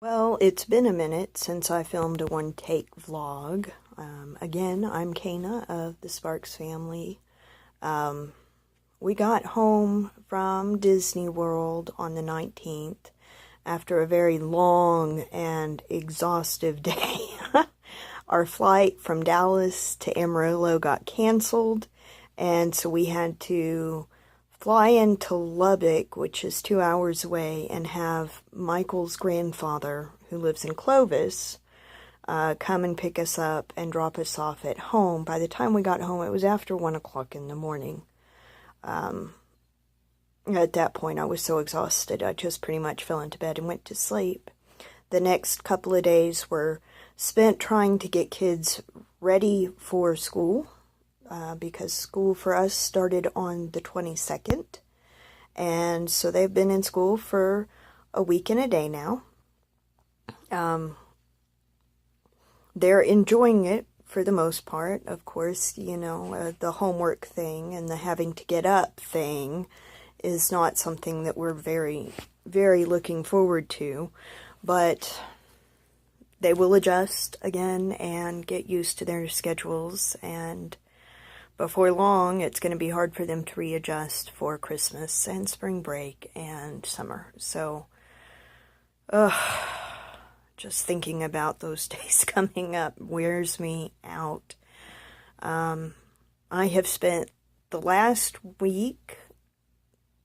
Well, it's been a minute since I filmed a one-take vlog. Again, I'm Kana of the Sparks family. We got home from Disney World on the 19th after a very long and exhaustive day. Our flight from Dallas to Amarillo got canceled, and so we had to fly into Lubbock, which is 2 hours away, and have Michael's grandfather, who lives in Clovis, come and pick us up and drop us off at home. By the time we got home, it was after 1 o'clock in the morning. At that point, I was so exhausted, I just pretty much fell into bed and went to sleep. The next couple of days were spent trying to get kids ready for school, because school for us started on the 22nd, and so they've been in school for a week and a day now. They're enjoying it for the most part. Of course, the homework thing and the having to get up thing is not something that we're very, very looking forward to, but they will adjust again and get used to their schedules, and before long, it's going to be hard for them to readjust for Christmas and spring break and summer. So, just thinking about those days coming up wears me out. I have spent the last week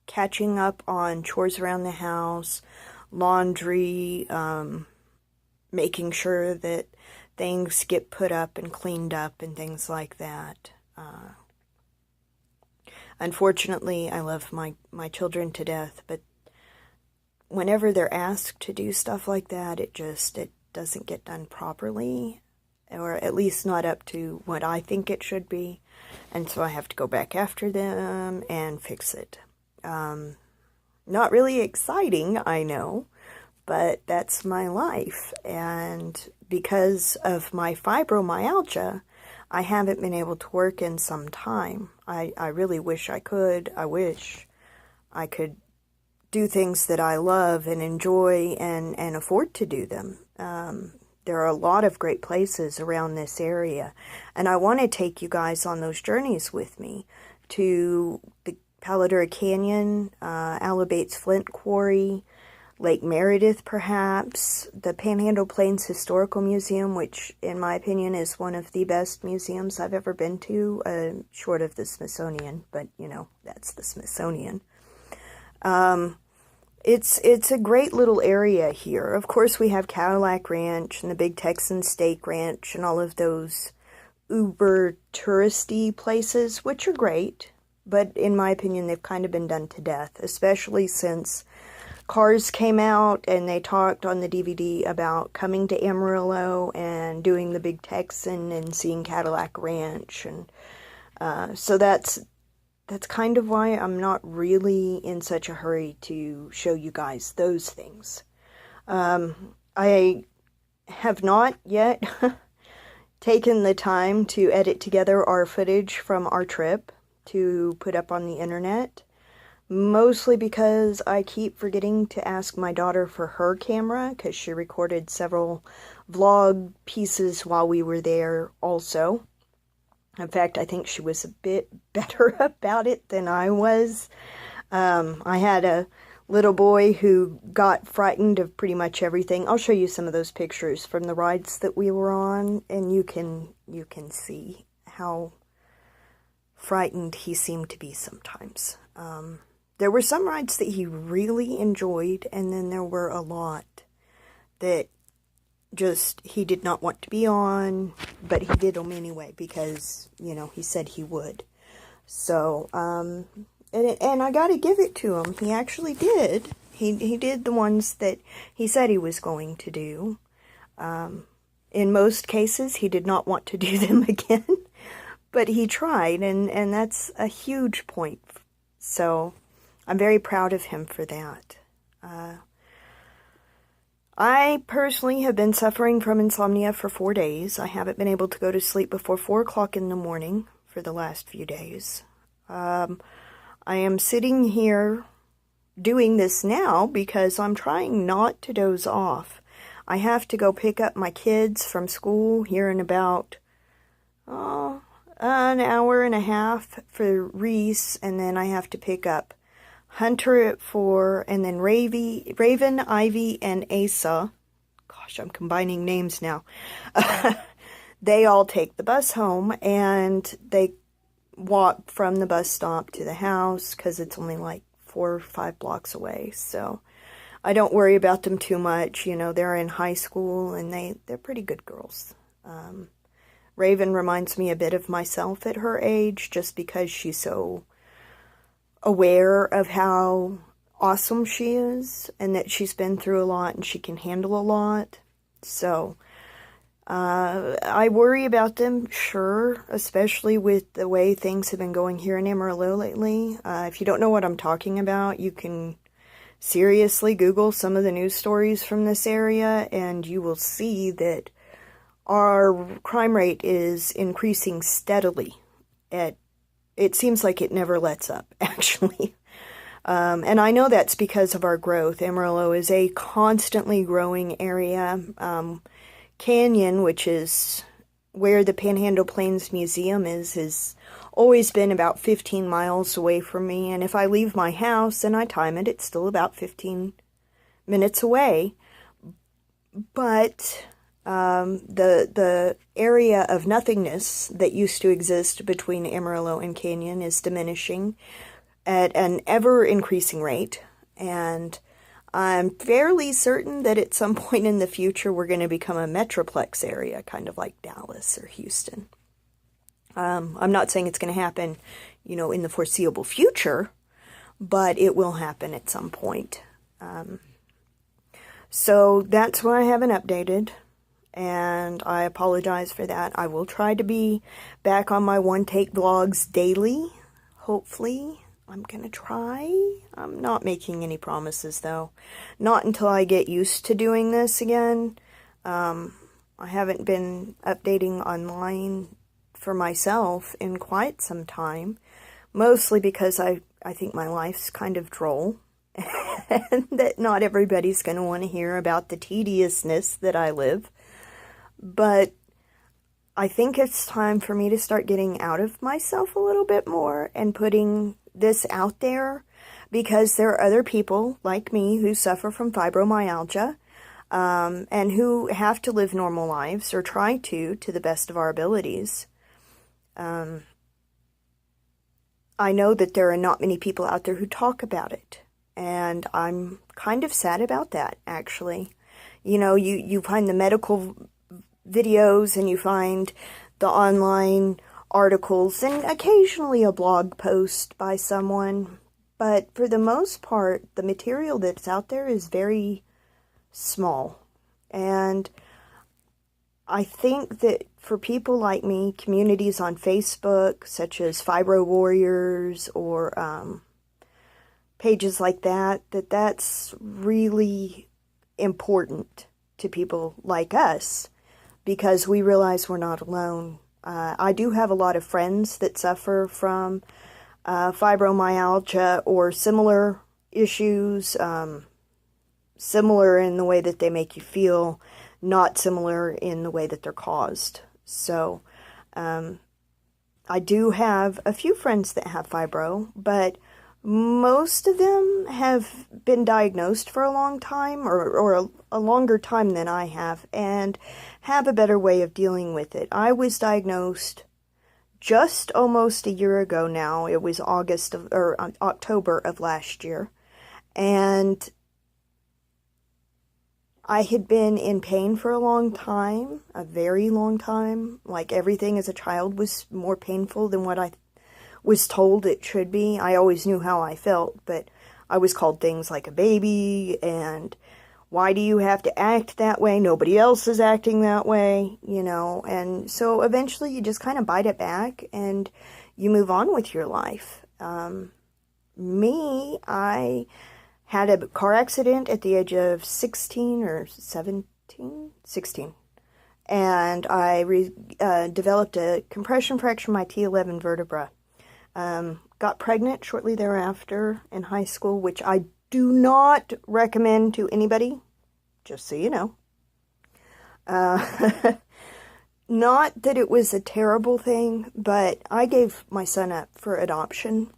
catching up on chores around the house, laundry, making sure that things get put up and cleaned up and things like that. Unfortunately, I love my children to death, but whenever they're asked to do stuff like that, it doesn't get done properly, or at least not up to what I think it should be, and so I have to go back after them and fix it. Not really exciting, I know, but that's my life, and because of my fibromyalgia, I haven't been able to work in some time. I really wish I could. I wish I could do things that I love and enjoy and afford to do them. There are a lot of great places around this area, and I want to take you guys on those journeys with me to the Palo Duro Canyon, Alabate's Flint Quarry, Lake Meredith, perhaps, the Panhandle Plains Historical Museum, which, in my opinion, is one of the best museums I've ever been to, short of the Smithsonian, but, that's the Smithsonian. It's a great little area here. Of course, we have Cadillac Ranch and the Big Texan Steak Ranch and all of those uber touristy places, which are great, but in my opinion, they've kind of been done to death, especially since Cars came out and they talked on the DVD about coming to Amarillo and doing the Big Texan and seeing Cadillac Ranch, and so that's kind of why I'm not really in such a hurry to show you guys those things. I have not yet taken the time to edit together our footage from our trip to put up on the internet. Mostly because I keep forgetting to ask my daughter for her camera, because she recorded several vlog pieces while we were there also. In fact, I think she was a bit better about it than I was. I had a little boy who got frightened of pretty much everything. I'll show you some of those pictures from the rides that we were on, and you can see how frightened he seemed to be sometimes. There were some rides that he really enjoyed, and then there were a lot that just he did not want to be on, but he did them anyway because, he said he would. So, and I gotta give it to him. He actually did. He did the ones that he said he was going to do. In most cases, he did not want to do them again, but he tried, and that's a huge point. So I'm very proud of him for that. I personally have been suffering from insomnia for 4 days. I haven't been able to go to sleep before 4 o'clock in the morning for the last few days. I am sitting here doing this now because I'm trying not to doze off. I have to go pick up my kids from school here in about an hour and a half for Reese, and then I have to pick up Hunter at 4, and then Raven, Ivy, and Asa. Gosh, I'm combining names now. They all take the bus home, and they walk from the bus stop to the house because it's only like 4 or 5 blocks away. So I don't worry about them too much. You know, they're in high school, and they're pretty good girls. Raven reminds me a bit of myself at her age, just because she's so aware of how awesome she is and that she's been through a lot and she can handle a lot. So I worry about them, sure, especially with the way things have been going here in Amarillo lately. If you don't know what I'm talking about, you can seriously Google some of the news stories from this area, and you will see that our crime rate is increasing steadily. It seems like it never lets up, actually. And I know that's because of our growth. Amarillo is a constantly growing area. Canyon, which is where the Panhandle Plains Museum is, has always been about 15 miles away from me. And if I leave my house and I time it, it's still about 15 minutes away. But the area of nothingness that used to exist between Amarillo and Canyon is diminishing at an ever-increasing rate, and I'm fairly certain that at some point in the future we're going to become a metroplex area, kind of like Dallas or Houston. I'm not saying it's going to happen, you know, in the foreseeable future, but it will happen at some point. So that's why I haven't updated, and I apologize for that. I will try to be back on my One Take vlogs daily, hopefully. I'm going to try. I'm not making any promises, though. Not until I get used to doing this again. I haven't been updating online for myself in quite some time. Mostly because I think my life's kind of droll. And that not everybody's going to want to hear about the tediousness that I live. But I think it's time for me to start getting out of myself a little bit more and putting this out there, because there are other people like me who suffer from fibromyalgia and who have to live normal lives, or try to the best of our abilities. I know that there are not many people out there who talk about it, and I'm kind of sad about that, actually. You know, you find the medical videos, and you find the online articles, and occasionally a blog post by someone, but for the most part, the material that's out there is very small. And I think that for people like me, communities on Facebook, such as Fibro Warriors, or pages like that, that's really important to people like us, because we realize we're not alone. I do have a lot of friends that suffer from fibromyalgia or similar issues, similar in the way that they make you feel, not similar in the way that they're caused. So I do have a few friends that have fibro, but most of them have been diagnosed for a long time, or a longer time than I have, and have a better way of dealing with it. I was diagnosed just almost a year ago now. It was October of last year, and I had been in pain for a long time, a very long time. Like, everything as a child was more painful than what I was told it should be. I always knew how I felt, but I was called things like a baby, and why do you have to act that way? Nobody else is acting that way, you know. And so eventually you just kind of bite it back and you move on with your life. I had a car accident at the age of 16 or 17? 16. And I developed a compression fracture in my T11 vertebra. Got pregnant shortly thereafter in high school, which I do not recommend to anybody, just so you know. Not that it was a terrible thing, but I gave my son up for adoption,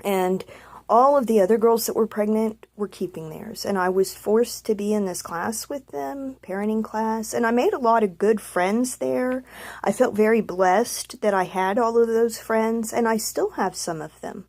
and all of the other girls that were pregnant were keeping theirs, and I was forced to be in this class with them, parenting class, and I made a lot of good friends there. I felt very blessed that I had all of those friends, and I still have some of them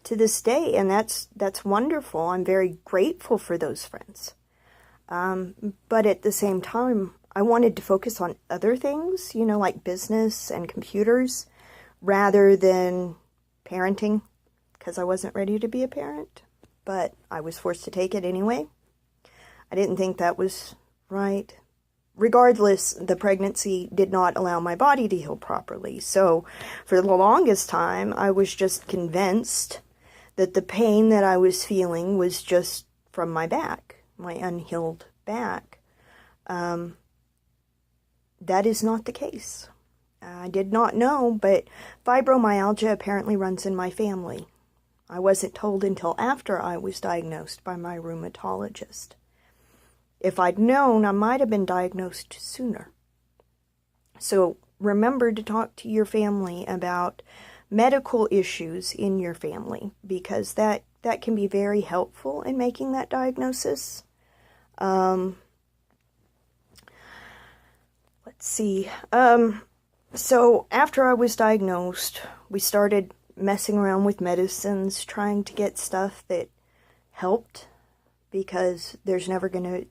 to this day, and that's wonderful. I'm very grateful for those friends. But at the same time, I wanted to focus on other things, you know, like business and computers, rather than parenting, because I wasn't ready to be a parent, but I was forced to take it anyway. I didn't think that was right. Regardless, the pregnancy did not allow my body to heal properly. So for the longest time, I was just convinced that the pain that I was feeling was just from my back, my unhealed back. That is not the case. I did not know, but fibromyalgia apparently runs in my family. I wasn't told until after I was diagnosed by my rheumatologist. If I'd known, I might have been diagnosed sooner. So remember to talk to your family about medical issues in your family, because that can be very helpful in making that diagnosis. Let's see. So after I was diagnosed, we started messing around with medicines, trying to get stuff that helped, because there's never going to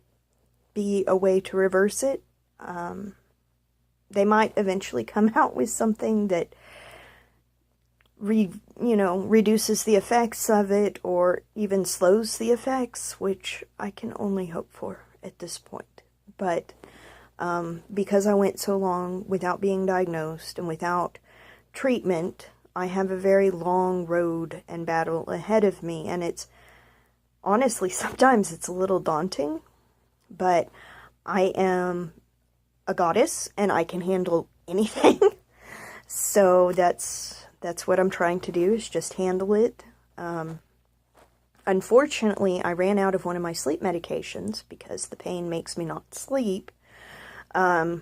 be a way to reverse it. They might eventually come out with something that reduces the effects of it, or even slows the effects, which I can only hope for at this point. But because I went so long without being diagnosed and without treatment, I have a very long road and battle ahead of me, and it's honestly, sometimes it's a little daunting, but I am a goddess and I can handle anything. So that's what I'm trying to do, is just handle it. Unfortunately, I ran out of one of my sleep medications because the pain makes me not sleep. I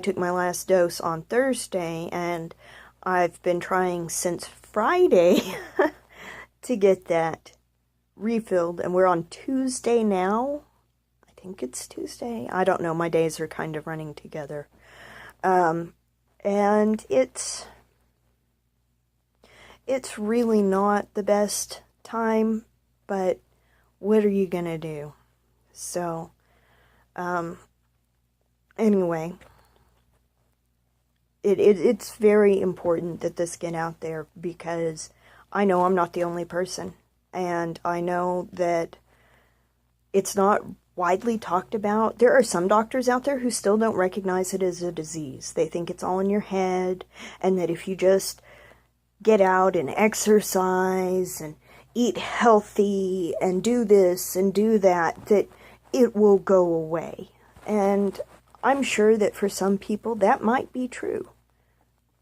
took my last dose on Thursday, and I've been trying since Friday to get that refilled, and we're on Tuesday now. I think it's Tuesday. I don't know. My days are kind of running together. And it's really not the best time, but what are you gonna do? So, anyway, it's very important that this get out there, because I know I'm not the only person, and I know that it's not widely talked about. There are some doctors out there who still don't recognize it as a disease. They think it's all in your head, and that if you just get out and exercise and eat healthy and do this and do that, that it will go away. And I'm sure that for some people that might be true,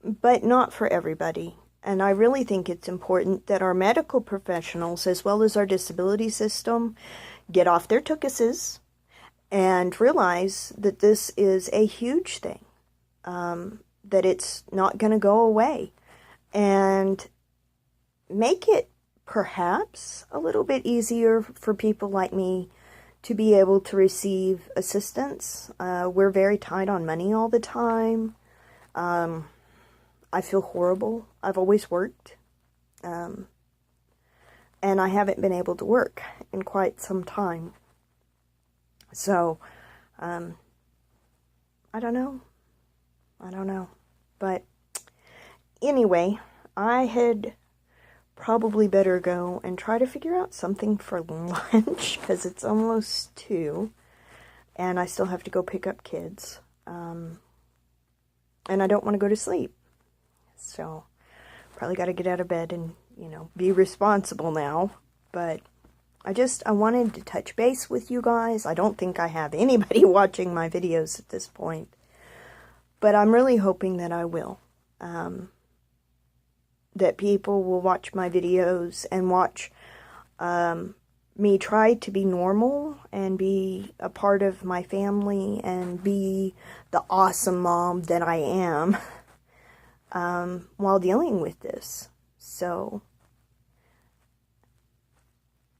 but not for everybody. And I really think it's important that our medical professionals, as well as our disability system, get off their tuchuses and realize that this is a huge thing, that it's not going to go away, and make it perhaps a little bit easier for people like me to be able to receive assistance. We're very tight on money all the time. I feel horrible. I've always worked. And I haven't been able to work in quite some time. So, I don't know. But anyway, I had probably better go and try to figure out something for lunch, because it's almost 2, and I still have to go pick up kids. And I don't want to go to sleep. So, probably got to get out of bed and, be responsible now. But I wanted to touch base with you guys. I don't think I have anybody watching my videos at this point, but I'm really hoping that I will. That people will watch my videos and watch me try to be normal and be a part of my family and be the awesome mom that I am while dealing with this. So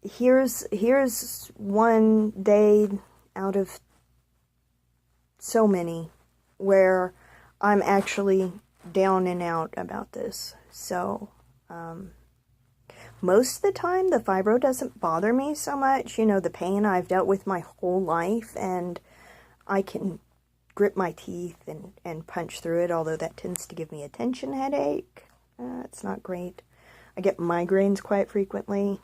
here's one day out of so many where I'm actually down and out about this. So most of the time the fibro doesn't bother me so much. You know, the pain I've dealt with my whole life, and I can grip my teeth and punch through it, although that tends to give me a tension headache. It's not great. I get migraines quite frequently.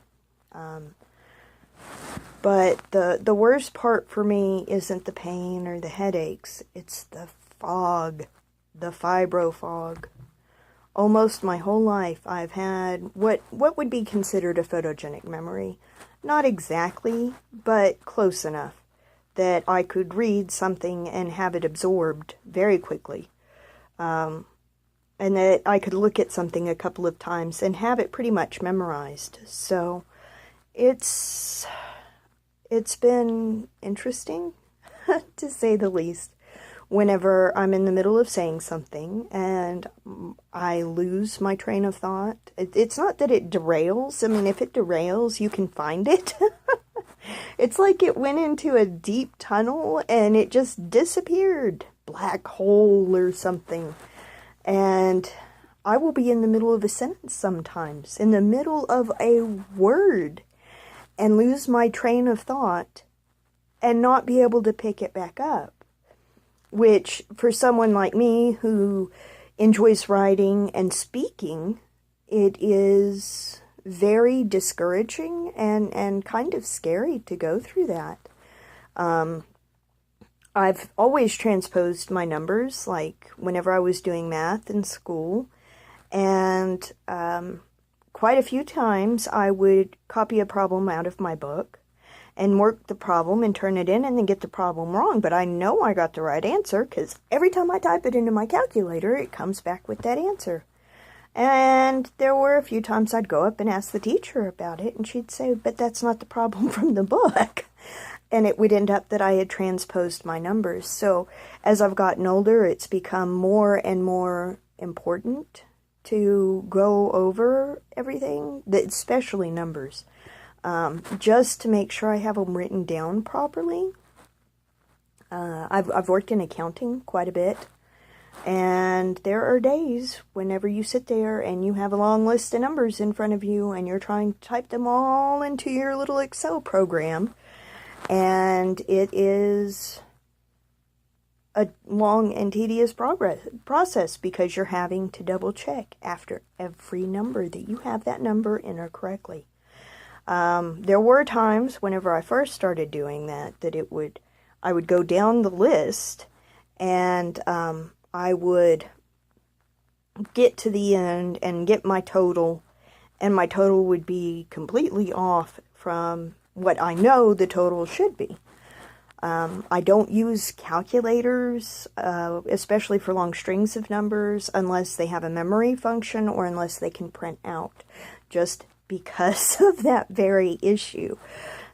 But the worst part for me isn't the pain or the headaches. It's the fog, the fibro fog. Almost my whole life I've had what would be considered a photogenic memory. Not exactly, but close enough that I could read something and have it absorbed very quickly. And that I could look at something a couple of times and have it pretty much memorized. So it's been interesting, to say the least, whenever I'm in the middle of saying something and I lose my train of thought. It's not that it derails. I mean, if it derails, you can find it. It's like it went into a deep tunnel and it just disappeared. Black hole or something. And I will be in the middle of a sentence sometimes, in the middle of a word, and lose my train of thought and not be able to pick it back up. Which, for someone like me who enjoys writing and speaking, it is very discouraging and kind of scary to go through that. I've always transposed my numbers, like whenever I was doing math in school, and quite a few times I would copy a problem out of my book and work the problem and turn it in and then get the problem wrong. But I know I got the right answer because every time I type it into my calculator, it comes back with that answer. And there were a few times I'd go up and ask the teacher about it, and she'd say, but that's not the problem from the book. And it would end up that I had transposed my numbers. So as I've gotten older, it's become more and more important to go over everything, especially numbers. Just to make sure I have them written down properly. I've worked in accounting quite a bit, and there are days whenever you sit there and you have a long list of numbers in front of you and you're trying to type them all into your little Excel program, and it is a long and tedious process because you're having to double check after every number that you have that number entered correctly. There were times whenever I first started doing that I would go down the list and I would get to the end and get my total, and my total would be completely off from what I know the total should be. I don't use calculators, especially for long strings of numbers, unless they have a memory function or unless they can print out, just because of that very issue.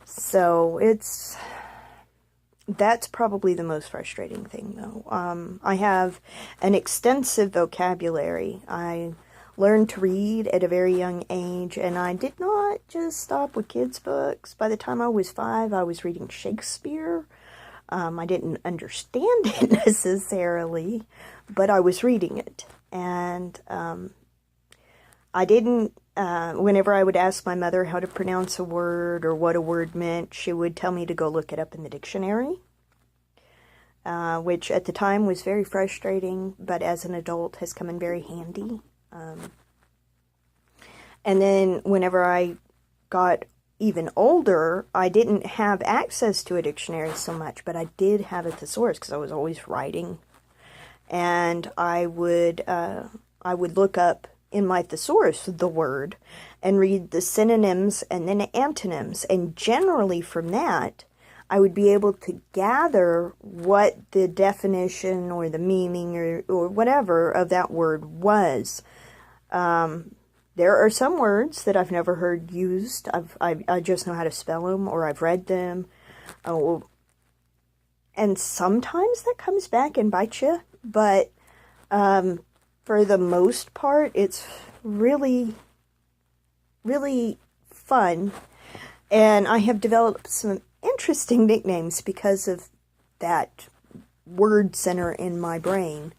So that's probably the most frustrating thing, though. I have an extensive vocabulary. I learned to read at a very young age, and I did not just stop with kids' books. By the time I was 5, I was reading Shakespeare. I didn't understand it necessarily, but I was reading it. And I didn't, whenever I would ask my mother how to pronounce a word or what a word meant, she would tell me to go look it up in the dictionary, which at the time was very frustrating, but as an adult has come in very handy. And then whenever I got even older, I didn't have access to a dictionary so much, but I did have a thesaurus because I was always writing. And I would look up in my thesaurus the word and read the synonyms and then antonyms. And generally from that, I would be able to gather what the definition or the meaning or whatever of that word was. There are some words that I've never heard used. I just know how to spell them, or I've read them. Oh, and sometimes that comes back and bites you, but for the most part, it's really, really fun. And I have developed some interesting nicknames because of that word center in my brain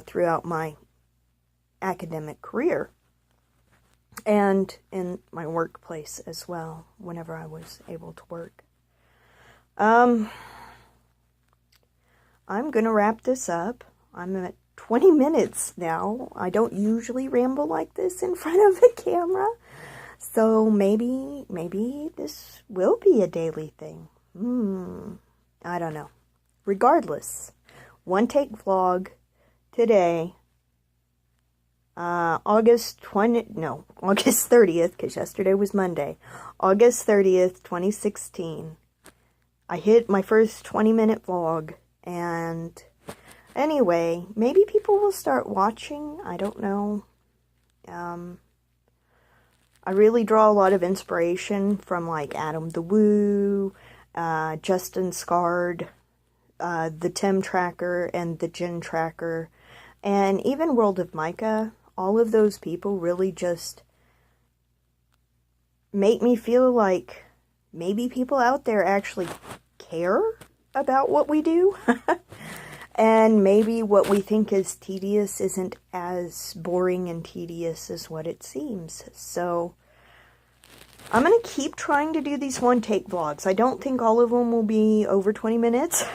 throughout my academic career and in my workplace as well, whenever I was able to work. I'm going to wrap this up. I'm at 20 minutes now. I don't usually ramble like this in front of a camera. So maybe this will be a daily thing. I don't know. Regardless, one take vlog today, August 30th, because yesterday was Monday, August 30th, 2016. I hit my first 20-minute vlog, and anyway, maybe people will start watching. I don't know. I really draw a lot of inspiration from like Adam the Woo, Justin Scard, the Tim Tracker, and the Jen Tracker, and even World of Micah. All of those people really just make me feel like maybe people out there actually care about what we do. And maybe what we think is tedious isn't as boring and tedious as what it seems. So I'm going to keep trying to do these one-take vlogs. I don't think all of them will be over 20 minutes.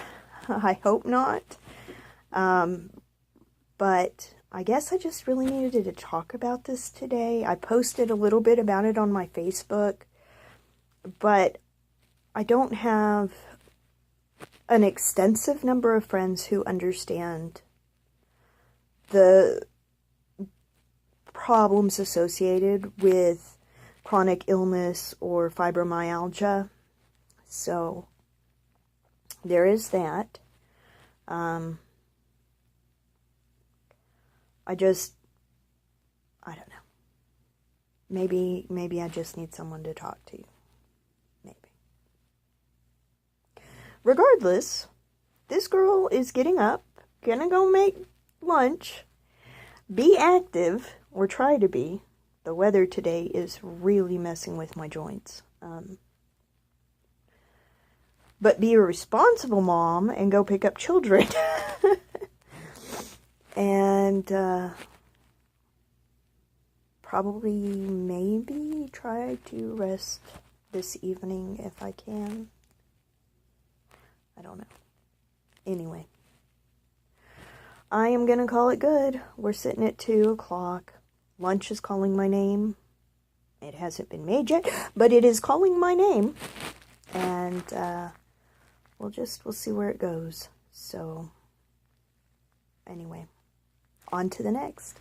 I hope not. But I guess I just really needed to talk about this today. I posted a little bit about it on my Facebook, but I don't have an extensive number of friends who understand the problems associated with chronic illness or fibromyalgia. So there is that. I don't know. Maybe I just need someone to talk to. Maybe. Regardless, this girl is getting up, gonna go make lunch, be active, or try to be. The weather today is really messing with my joints. But be a responsible mom and go pick up children. And probably maybe try to rest this evening if I can. I don't know. Anyway, I am going to call it good. We're sitting at 2 o'clock. Lunch is calling my name. It hasn't been made yet, but it is calling my name. And we'll see where it goes. So anyway, on to the next.